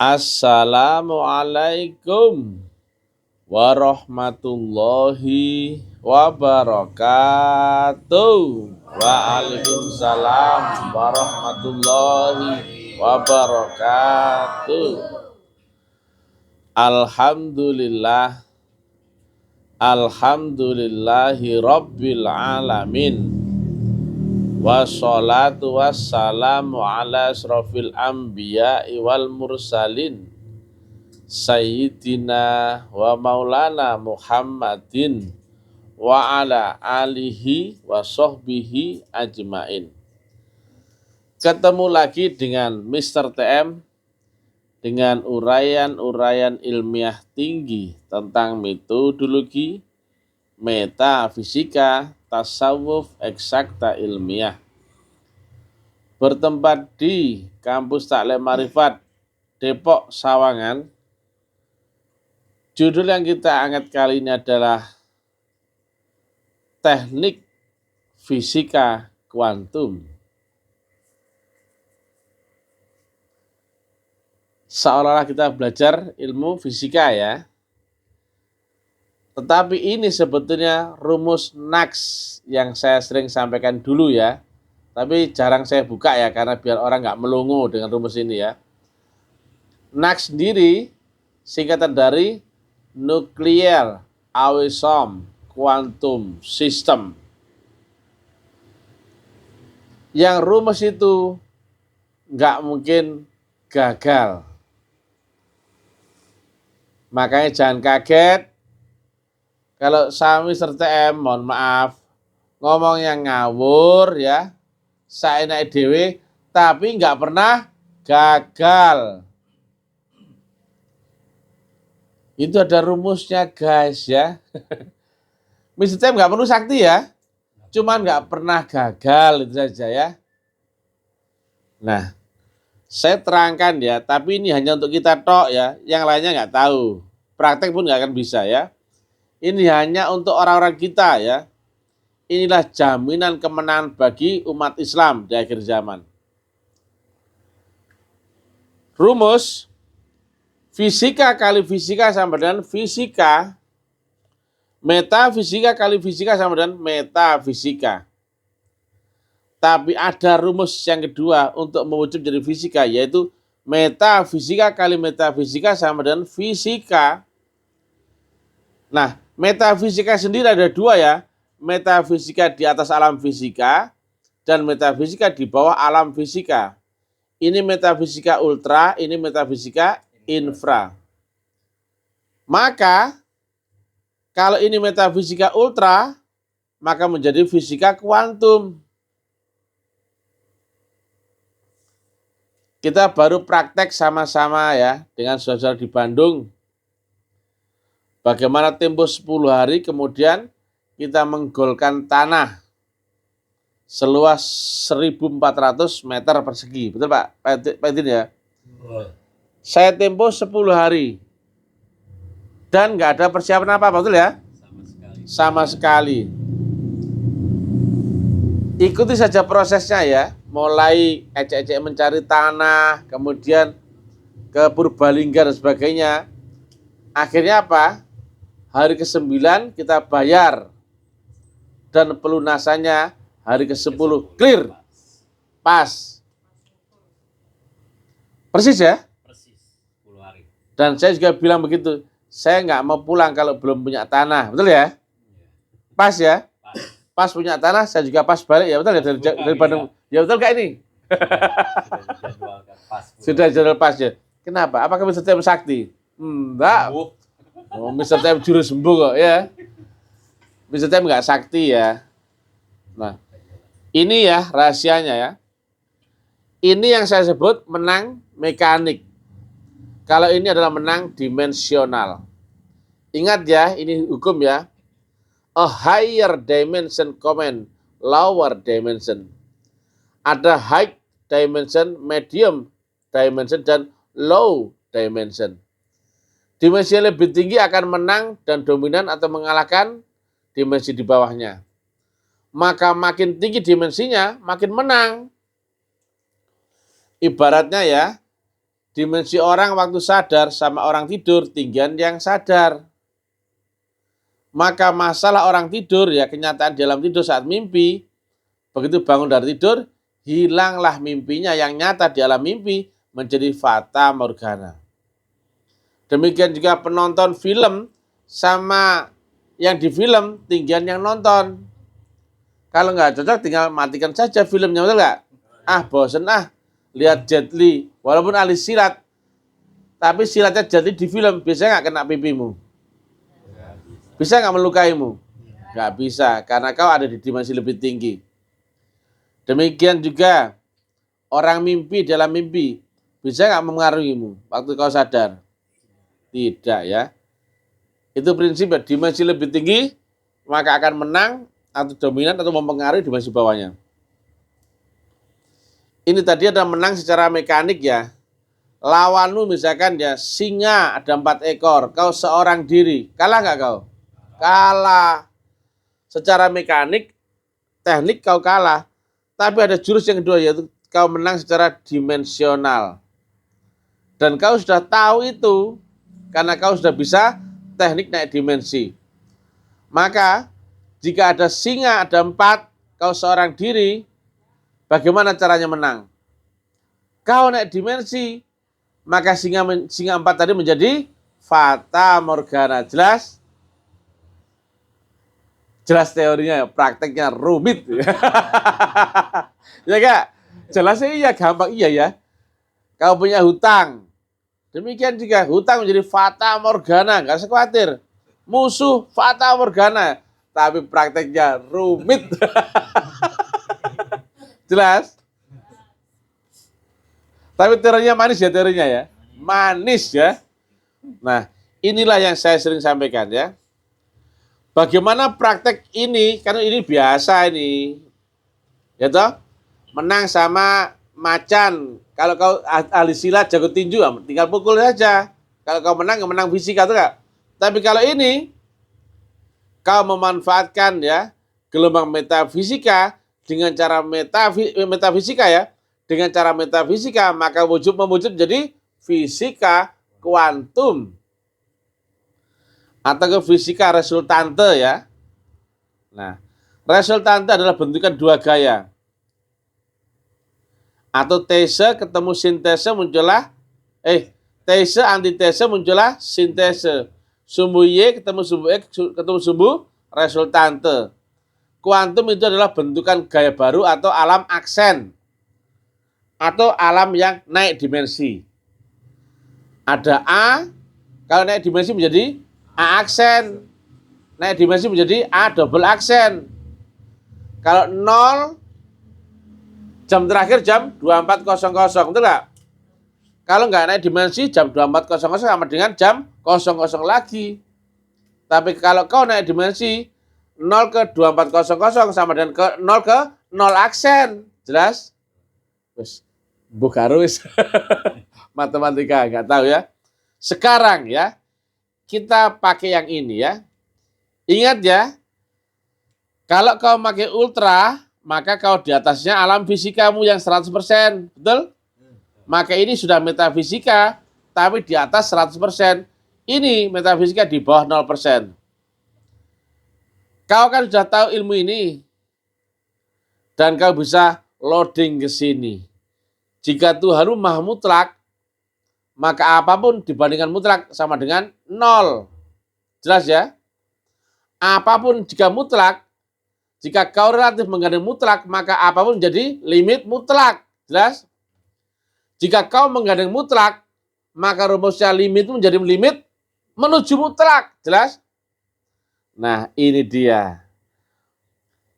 Assalamualaikum warahmatullahi wabarakatuh. Waalaikumsalam warahmatullahi wabarakatuh. Alhamdulillah, alhamdulillahi rabbil alamin. Wassalatu wassalamu ala asrofil anbiya'i wal mursalin Sayyidina wa maulana Muhammadin wa ala alihi wa sahbihi ajmain. Ketemu lagi dengan Mr. TM dengan uraian-uraian ilmiah tinggi tentang metodologi, metafisika, tasawuf, eksakta ilmiah. Bertempat di Kampus Taklim Marifat Depok Sawangan. Judul yang kita angkat kali ini adalah Teknik Fisika Kuantum. Seolah-olah kita belajar ilmu fisika ya. Tetapi ini sebetulnya rumus NAX yang saya sering sampaikan dulu ya. Tapi jarang saya buka ya karena biar orang nggak melongo dengan rumus ini ya. NAX sendiri singkatan dari Nuclear Atom Quantum System. Yang rumus itu nggak mungkin gagal. Makanya jangan kaget kalau Sami serta TM, mohon maaf, ngomong yang ngawur ya, saenake dhewe, tapi nggak pernah gagal. Itu ada rumusnya guys ya. Mr. TM nggak perlu sakti ya, cuman nggak pernah gagal itu saja ya. Nah, saya terangkan ya, tapi ini hanya untuk kita tok ya, yang lainnya nggak tahu. Praktek pun nggak akan bisa ya. Ini hanya untuk orang-orang kita ya. Inilah jaminan kemenangan bagi umat Islam di akhir zaman. Rumus fisika kali fisika sama dengan fisika. Metafisika kali fisika sama dengan metafisika. Tapi ada rumus yang kedua untuk mewujud jadi fisika, yaitu metafisika kali metafisika sama dengan fisika. Nah, metafisika sendiri ada dua ya. Metafisika di atas alam fisika dan metafisika di bawah alam fisika. Ini metafisika ultra, ini metafisika infra. Maka kalau ini metafisika ultra, maka menjadi fisika kuantum. Kita baru praktek sama-sama ya dengan saudara di Bandung. Bagaimana tempo 10 hari kemudian kita menggolkan tanah seluas 1.400 meter persegi. Betul Pak? Pak Edin ya? Saya tempo 10 hari. Dan nggak ada persiapan apa, betul ya? Sama sekali. Ikuti saja prosesnya ya. Mulai ecek-ecek mencari tanah, kemudian ke Purbalingga dan sebagainya. Akhirnya apa? Hari ke-9 kita bayar. Dan pelunasannya hari ke-10 clear. Pas. Persis ya? Persis, 10 hari. Dan saya juga bilang begitu. Saya nggak mau pulang kalau belum punya tanah. Betul ya? Pas ya? Pas punya tanah, saya juga pas balik ya. Betul ya? Dari Bandung. Ya betul nggak ini? Sudah jadwal pas ya. Kenapa? Apakah Mr. TM sakti? Enggak. Oh, Mr. TM juru sembuh kok ya. Mr. TM nggak sakti ya. Nah, ini ya rahasianya ya. Ini yang saya sebut menang mekanik. Kalau ini adalah menang dimensional. Ingat ya, ini hukum ya. A higher dimension command lower dimension. Ada high dimension, medium dimension, dan low dimension. Dimensi yang lebih tinggi akan menang dan dominan atau mengalahkan dimensi di bawahnya. Maka makin tinggi dimensinya, makin menang. Ibaratnya ya, dimensi orang waktu sadar sama orang tidur tinggian yang sadar. Maka masalah orang tidur ya kenyataan dalam tidur saat mimpi, begitu bangun dari tidur, hilanglah mimpinya yang nyata di alam mimpi menjadi fata morgana. Demikian juga penonton film sama yang di film tinggian yang nonton. Kalau nggak cocok tinggal matikan saja filmnya, betul nggak? Bosen lihat Jet Li, walaupun ahli silat, tapi silatnya Jet Li di film biasanya nggak kena pipimu. Bisa nggak melukaimu? Nggak bisa, karena kau ada di dimensi lebih tinggi. Demikian juga orang mimpi dalam mimpi bisa nggak mempengaruhimu waktu kau sadar? Tidak ya. Itu prinsipnya, dimensi lebih tinggi maka akan menang atau dominan atau mempengaruhi dimensi bawahnya. Ini tadi ada menang secara mekanik ya. Lawanmu misalkan ya singa ada 4 ekor, kau seorang diri, kalah nggak kau? Kalah. Secara mekanik, teknik kau kalah. Tapi ada jurus yang kedua yaitu kau menang secara dimensional. Dan kau sudah tahu itu karena kau sudah bisa teknik naik dimensi. Maka jika ada singa ada 4, kau seorang diri, bagaimana caranya menang? Kau naik dimensi, maka singa 4 tadi menjadi fata morgana. Jelas? Jelas teorinya, prakteknya rumit. Ya enggak? Jelasnya iya, gampang iya ya. Kau punya hutang. Demikian juga hutang menjadi fata morgana, enggak usah khawatir. Musuh fata morgana, tapi prakteknya rumit. Jelas? Tapi teorinya manis ya teorinya ya. Manis ya. Nah, inilah yang saya sering sampaikan ya. Bagaimana praktek ini, karena ini biasa ini. Ya toh? Menang sama macan. Kalau kau ahli silat jago tinju, tinggal pukul saja. Kalau kau menang, menang fisika tuh enggak? Tapi kalau ini kau memanfaatkan ya gelombang metafisika dengan cara metafisika ya. Dengan cara metafisika maka memwujud jadi fisika kuantum. Atau ke fisika resultante ya. Nah, resultante adalah bentukan 2 gaya. Atau tese ketemu sintese muncullah tese antitese muncullah sintese. Sumbu Y ketemu sumbu X ketemu sumbu resultante. Kuantum itu adalah bentukan gaya baru atau alam aksen. Atau alam yang naik dimensi. Ada A, kalau naik dimensi menjadi A aksen. Naik dimensi menjadi A double aksen. Kalau 0, jam terakhir jam 24.00, betul nggak? Kalau nggak naik dimensi, jam 24.00 sama dengan jam 00 lagi. Tapi kalau kau naik dimensi, 0 ke 24.00 sama dengan 0 ke 0 aksen. Jelas? Wes, bukarus. Matematika, nggak tahu ya. Sekarang ya, kita pakai yang ini ya. Ingat ya, kalau kau pakai ultra, maka kau di atasnya alam fisikamu yang 100%, betul? Maka ini sudah metafisika, tapi di atas 100%. Ini metafisika di bawah 0%. Kau kan sudah tahu ilmu ini, dan kau bisa loading ke sini. Jika Tuhanmu maha mutlak, maka apapun dibandingkan mutlak sama dengan 0. Jelas ya? Apapun jika mutlak, jika kau relatif menggandeng mutlak, maka apapun menjadi limit mutlak. Jelas? Jika kau menggandeng mutlak, maka rumusnya limit itu menjadi limit menuju mutlak. Jelas? Nah, ini dia.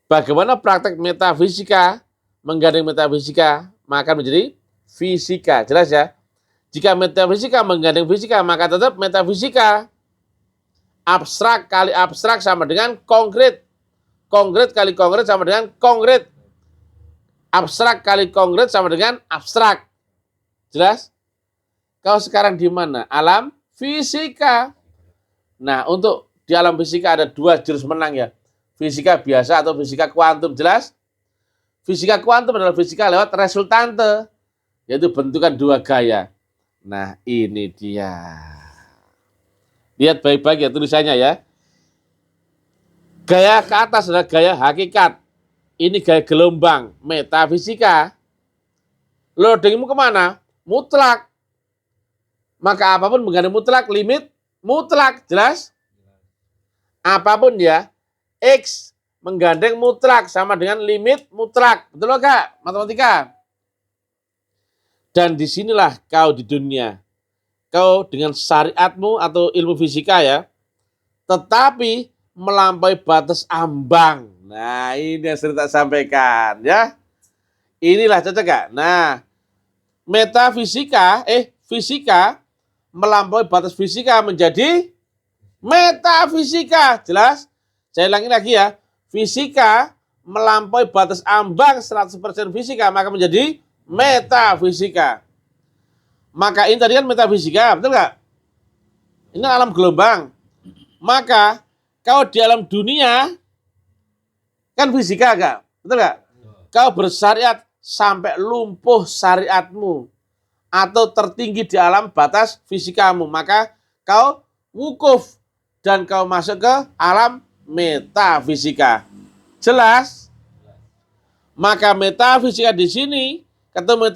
Bagaimana praktek metafisika menggandeng metafisika, maka menjadi fisika. Jelas ya? Jika metafisika menggandeng fisika, maka tetap metafisika. Abstrak kali abstrak sama dengan konkret. Konkret kali konkret sama dengan konkret. Abstrak kali konkret sama dengan abstrak. Jelas? Kau sekarang di mana? Alam fisika. Nah, untuk di alam fisika ada 2 jurus menang ya. Fisika biasa atau fisika kuantum. Jelas? Fisika kuantum adalah fisika lewat resultante, yaitu bentukan 2 gaya. Nah, ini dia. Lihat baik-baik ya tulisannya ya. Gaya ke atas adalah gaya hakikat. Ini gaya gelombang, metafisika. Loadingmu kemana? Mutlak. Maka apapun menggandeng mutlak, limit mutlak. Jelas? Apapun ya, X menggandeng mutlak sama dengan limit mutlak. Betul nggak, matematika? Dan disinilah kau di dunia. Kau dengan syariatmu atau ilmu fisika ya, tetapi melampaui batas ambang. Nah, ini yang sering tak sampaikan ya. Inilah cocok gak? Nah, fisika melampaui batas fisika menjadi metafisika. Jelas? Saya ulangi lagi ya. Fisika melampaui batas ambang 100% fisika, maka menjadi metafisika. Maka ini tadi kan metafisika, betul nggak? Ini alam gelombang. Maka kau di alam dunia kan fisika gak? Betul nggak? Kau bersyariat sampai lumpuh syariatmu atau tertinggi di alam batas fisikamu, maka kau wukuf dan kau masuk ke alam metafisika. Jelas? Maka metafisika di sini, ketemu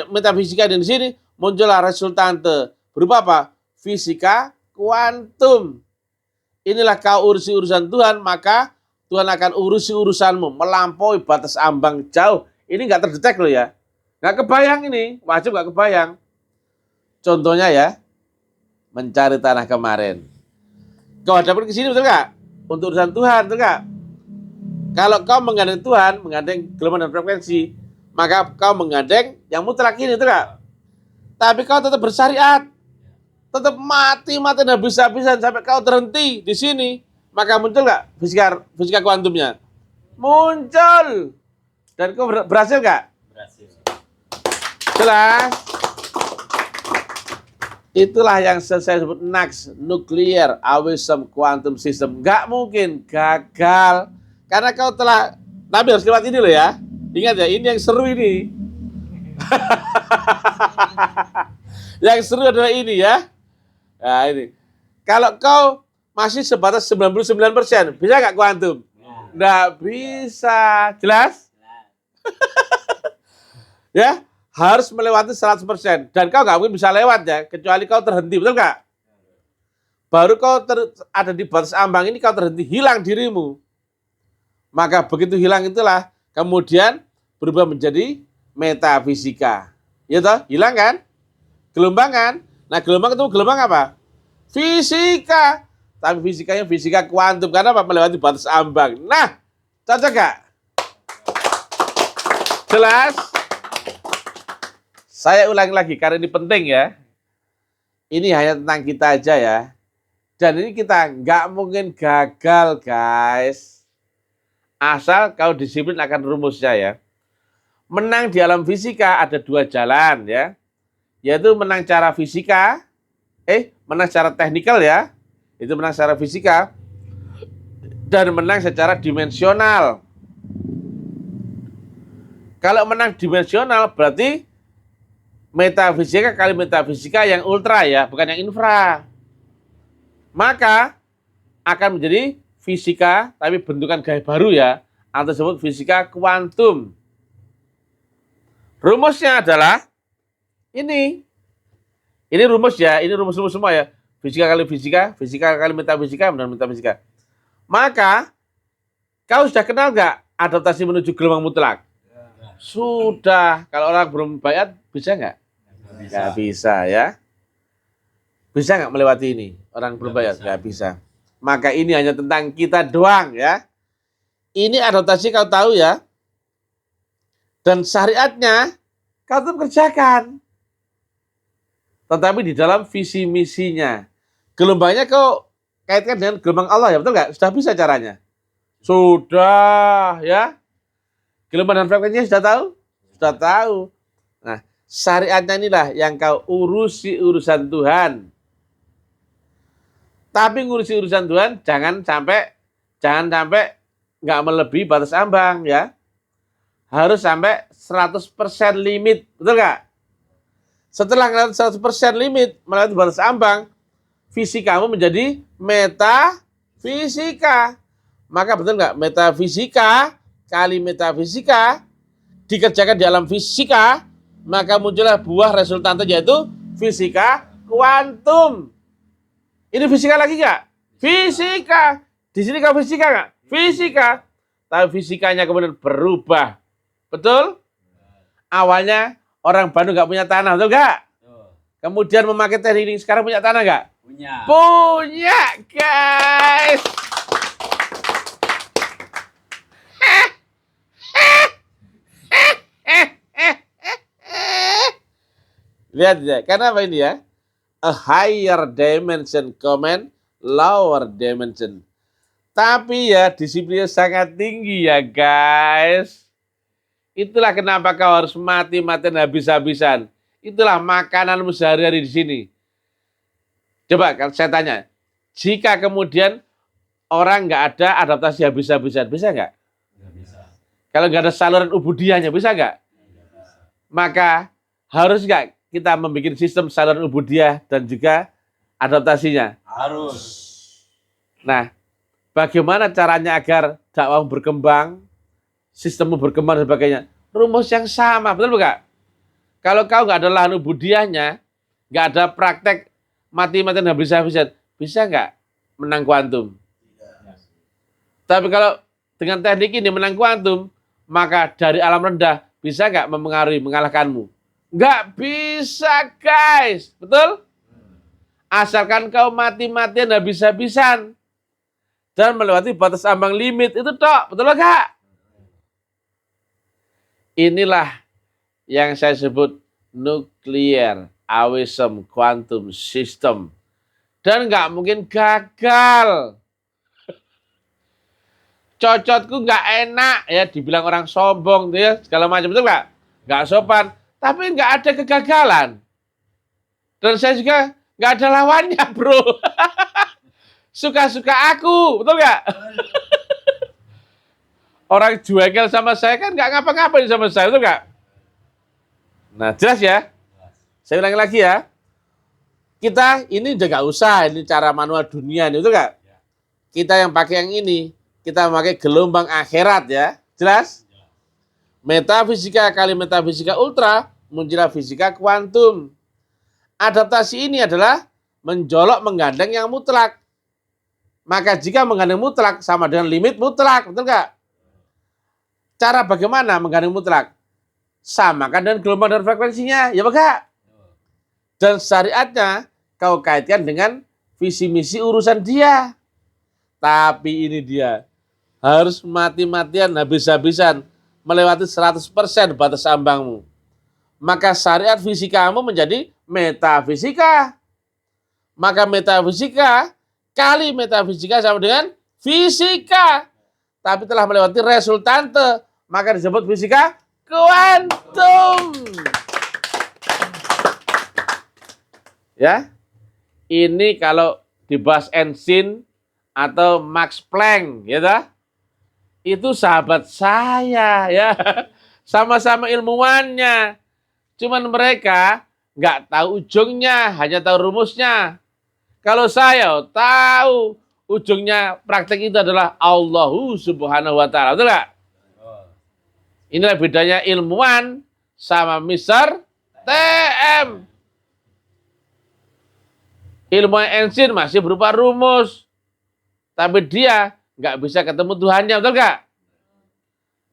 metafisika di sini muncullah resultante berupa apa? Fisika kuantum. Inilah kau urusi urusan Tuhan, maka Tuhan akan urusi urusanmu melampaui batas ambang jauh. Ini nggak terdetek loh ya, nggak kebayang ini, wajib nggak kebayang. Contohnya ya, mencari tanah kemarin. Kau hadapin ke sini betul nggak? Untuk urusan Tuhan betul nggak? Kalau kau menggandeng Tuhan, menggandeng gelombang dan frekuensi, maka kau menggandeng yang mutlak ini betul nggak? Tapi kau tetap bersyariat, tetap mati-mati dan habis-habisan sampai kau terhenti di sini, maka muncul nggak fisika kuantumnya? Muncul. Dan kau berhasil nggak? Berhasil. Jelas. Itulah yang saya sebut NAQ, Nuclear Awism Quantum System. Nggak mungkin gagal. Karena kau telah, tapi harus lewat ini loh ya. Ingat ya, ini yang seru ini. Yang seru adalah ini ya. Nah ini. Kalau kau masih sebatas 99%, bisa nggak kuantum? Nggak bisa. Jelas? Ya, harus melewati 100%. Dan kau nggak mungkin bisa lewat ya, kecuali kau terhenti, betul nggak? Baru kau ada di batas ambang ini, kau terhenti, hilang dirimu. Maka begitu hilang itulah, kemudian berubah menjadi metafisika. Ya toh, hilang kan? Gelombang kan? Nah, gelombang itu gelombang apa? Fisika. Tapi fisikanya fisika kuantum, karena apa? Melewati batas ambang. Nah, cocok nggak? Jelas? Saya ulangi lagi karena ini penting ya. Ini hanya tentang kita aja ya. Dan ini kita nggak mungkin gagal guys. Asal kau disiplin akan rumusnya ya. Menang di alam fisika ada dua jalan ya. Yaitu menang secara fisika. Menang secara teknikal ya. Itu menang secara fisika. Dan menang secara dimensional. Kalau menang dimensional berarti metafisika kali metafisika yang ultra ya, bukan yang infra. Maka akan menjadi fisika tapi bentukan gaya baru ya, atau disebut fisika kuantum. Rumusnya adalah ini. Ini rumus ya, ini rumus-rumus semua ya. Fisika kali fisika, fisika kali metafisika, dan metafisika. Maka kau sudah kenal nggak adaptasi menuju gelombang mutlak? Sudah. Kalau orang belum bayat, bisa nggak? Nggak bisa ya. Bisa nggak melewati ini? Orang belum bayat, nggak bisa. Maka ini hanya tentang kita doang ya. Ini adaptasi kau tahu ya. Dan syariatnya kau tetap kerjakan. Tetapi di dalam visi misinya. Gelombangnya kau kaitkan dengan gelombang Allah ya, betul nggak? Sudah bisa caranya? Sudah ya. Gelombang dan frekuensinya sudah tahu? Sudah tahu. Nah, syariatnya inilah yang kau urusi urusan Tuhan. Tapi ngurusi urusan Tuhan jangan sampai nggak melebihi batas ambang ya. Harus sampai 100% limit, betul nggak? Setelah melewati 100% limit, melewati batas ambang, fisikamu menjadi metafisika. Maka betul nggak? Metafisika kali metafisika dikerjakan di alam fisika, maka muncullah buah resultante yaitu fisika kuantum. Ini fisika lagi nggak? Fisika. Di sini kau fisika nggak? Fisika. Tapi fisikanya kemudian berubah. Betul? Awalnya orang Bandung nggak punya tanah, betul nggak? Kemudian memakai teknik ini, sekarang punya tanah nggak? Punya. Punya, guys. Lihat ya, karena apa ini ya? A higher dimension comment, lower dimension. Tapi ya disiplinnya sangat tinggi ya guys. Itulah kenapa kau harus mati-matian habis-habisan. Itulah makananmu sehari-hari di sini. Coba kalau saya tanya, jika kemudian orang nggak ada adaptasi habis-habisan, bisa nggak? Nggak bisa. Kalau nggak ada saluran ubudiyahnya, bisa nggak? Maka harus nggak kita membuat sistem saluran ubudiyah dan juga adaptasinya? Harus. Nah, bagaimana caranya agar dakwah berkembang, sistemmu berkembang dan sebagainya? Rumus yang sama, betul nggak? Kalau kau nggak ada lahan ubudiyahnya, nggak ada praktek mati-matian habis-habisan, bisa nggak menang kuantum? Tapi kalau dengan teknik ini menang kuantum, maka dari alam rendah bisa nggak mempengaruhi, mengalahkanmu? Nggak bisa, guys. Betul? Asalkan kau mati-matian habis-habisan dan melewati batas ambang limit itu tok. Betul nggak? Inilah yang saya sebut nuclear awism quantum system. Dan nggak mungkin gagal. Cocotku nggak enak ya, dibilang orang sombong tuh ya, segala macam, betul nggak? Nggak sopan, tapi nggak ada kegagalan. Dan saya juga nggak ada lawannya, bro. Suka-suka aku, betul nggak? Orang juengel sama saya kan nggak ngapa-ngapain sama saya, betul nggak? Nah, jelas ya? Saya ulangi lagi ya. Kita ini udah nggak usah, ini cara manual dunia, betul nggak? Kita yang pakai yang ini. Kita memakai gelombang akhirat ya. Jelas? Metafisika kali metafisika ultra, muncullah fisika kuantum. Adaptasi ini adalah menjolok menggandeng yang mutlak. Maka jika menggandeng mutlak sama dengan limit mutlak, betul nggak? Cara bagaimana menggandeng mutlak? Samakan dengan gelombang dan frekuensinya, ya enggak? Dan syariatnya kau kaitkan dengan visi misi urusan dia. Tapi ini dia. Harus mati-matian, habis-habisan, melewati 100% batas ambangmu. Maka syariat fisikamu menjadi metafisika. Maka metafisika kali metafisika sama dengan fisika. Tapi telah melewati resultante, maka disebut fisika kuantum. Ya, ini kalau dibahas Einstein atau Max Planck, ya dah? Itu sahabat saya ya, sama-sama ilmuwannya. Cuman mereka nggak tahu ujungnya, hanya tahu rumusnya. Kalau saya tahu ujungnya praktek itu adalah Allahu Subhanahu wa Ta'ala, betul nggak? Inilah bedanya ilmuwan sama Mr. TM. Ilmuwan Einstein masih berupa rumus, tapi dia nggak bisa ketemu Tuhannya, betul nggak?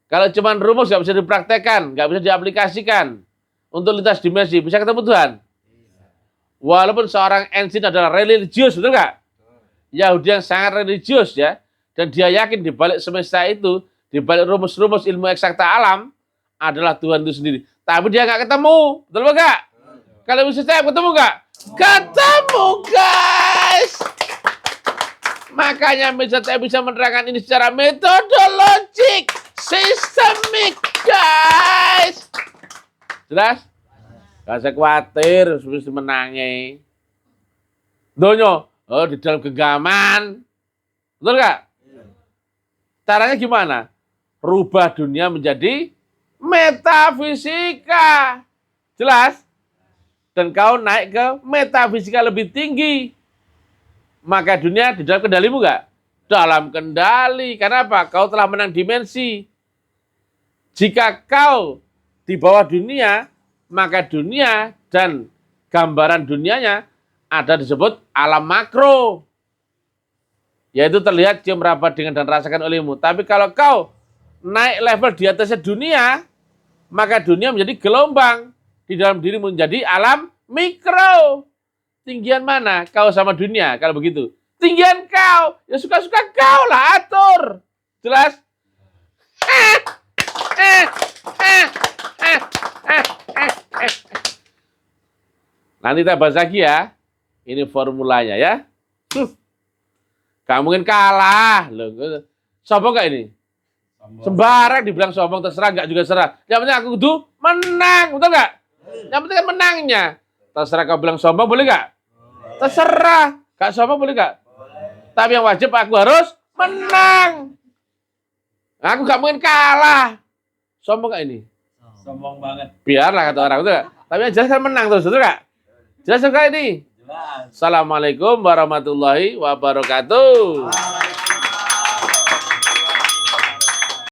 Kalau cuma rumus nggak bisa dipraktekkan, nggak bisa diaplikasikan untuk lintas dimensi, bisa ketemu Tuhan? Walaupun seorang Einstein adalah religius, betul nggak? Yahudi yang sangat religius ya, dan dia yakin di balik semesta itu, di balik rumus-rumus ilmu eksakta alam adalah Tuhan itu sendiri. Tapi dia nggak ketemu, betul nggak? Kalau bisa saya ketemu nggak? Ketemu, guys. Makanya saya bisa menerangkan ini secara metodologik, sistemik, guys. Jelas? Gak usah khawatir, harus menangi. Donyo, oh di dalam genggaman. Betul gak? Caranya gimana? Rubah dunia menjadi metafisika. Jelas? dan kau naik ke metafisika lebih tinggi, maka dunia di dalam kendalimu enggak? Dalam kendali. Karena apa? Kau telah menang dimensi. Jika kau di bawah dunia, maka dunia dan gambaran dunianya ada disebut alam makro. Yaitu terlihat, cium, raba, dengar, dan rasakan olehmu. Tapi kalau kau naik level di atasnya dunia, maka dunia menjadi gelombang. Di dalam dirimu menjadi alam mikro. Tinggian mana kau sama dunia kalau begitu? Tinggian kau. Ya suka-suka kau lah atur. Jelas? Nanti kita bahas lagi ya. Ini formulanya ya. Gak mungkin kalah. Loh, sombong gak ini? Sembarang dibilang sombong, terserah, gak juga serah. Yang penting aku kudu menang, betul gak? Yang penting kan menangnya. Terserah kau bilang sombong, boleh gak? Terserah. Gak sombong, boleh gak? Tapi yang wajib aku harus menang. Aku gak mungkin kalah. Sombong gak ini? Sombong banget. Biarlah kata orang, betul gak? Tapi yang jelas kan menang terus, betul gak? Jelas gak ini? Jelas. Assalamualaikum warahmatullahi wabarakatuh.